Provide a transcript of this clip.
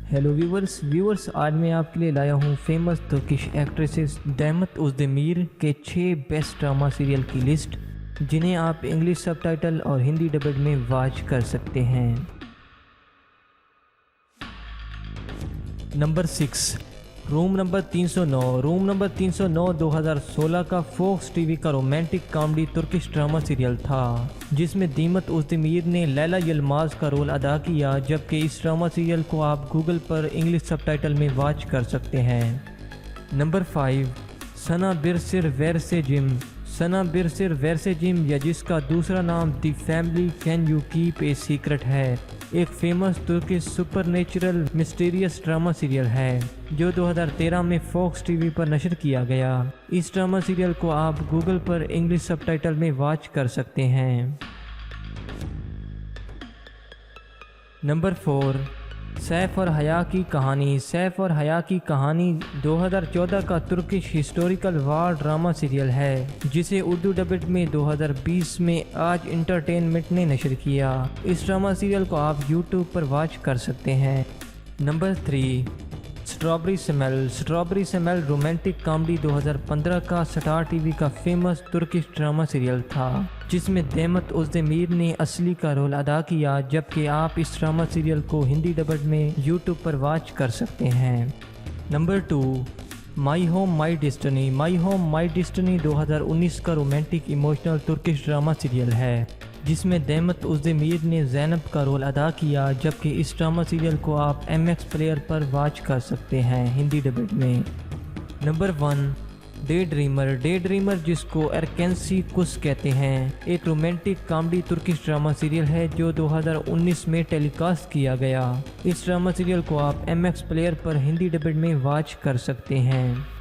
Hello viewers आज मैं आपके लिए लाया हूँ फेमस तुर्किश एक्ट्रेसेस देमत ओज़देमिर के 6 बेस्ट ड्रामा सीरियल की लिस्ट, जिन्हें आप इंग्लिश सबटाइटल और हिंदी डबड में वॉच कर सकते हैं। Number 6, room number 309। Room number 309 2016 का फॉक्स टीवी का romantic comedy Turkish drama serial था, जिसमें देमत ओज़देमिर ने लैला यलमाज का रोल अदा किया, जबकि इस ड्रामा सीरियल को आप गूगल पर इंग्लिश सबटाइटल में वॉच कर सकते हैं। नंबर 5, सना बिरसिर वेरसेजिम। सना बिरसिर वेरसेजिम, या जिसका दूसरा नाम the family can you keep a secret है, एक famous Turkish supernatural mysterious drama serial है जो 2013 में फॉक्स टीवी पर नशर किया गया। इस ड्रामा सीरियल को आप गूगल पर इंग्लिश सबटाइटल में वॉच कर सकते हैं। नंबर 4, सैफ और हया की कहानी। सैफ और हया की कहानी 2014 का तुर्किश हिस्टोरिकल वार ड्रामा सीरियल है, जिसे उर्दू डबड में 2020 में आज इंटरटेनमेंट ने नशर किया। इस ड्रामा सीरियल को आप यूट्यूब पर वॉच कर सकते हैं। Number 3, strawberry smell. Strawberry smell romantic comedy 2015 का स्टार टीवी का फेमस तुर्किश ड्रामा सीरियल था, जिसमें देमत ओज़देमिर ने असली का रोल अदा किया, जबकि आप इस ड्रामा सीरियल को हिंदी डबड में यूट्यूब पर वॉच कर सकते हैं। Number 2, my home my destiny. My home my destiny 2019 का romantic emotional Turkish drama serial है, जिसमें देमत ओज़देमिर ने ज़ैनब का रोल अदा किया, जबकि इस ड्रामा सीरियल को आप MX प्लेयर पर वॉच कर सकते हैं हिंदी डबड में। Number 1, day dreamer. Day dreamer, जिसको एरकेंसी कुस कहते हैं, एक romantic comedy Turkish drama serial है जो 2019 में टेलीकास्ट किया गया। इस ड्रामा सीरियल को आप MX प्लेयर पर हिंदी डबड में वॉच कर सकते हैं।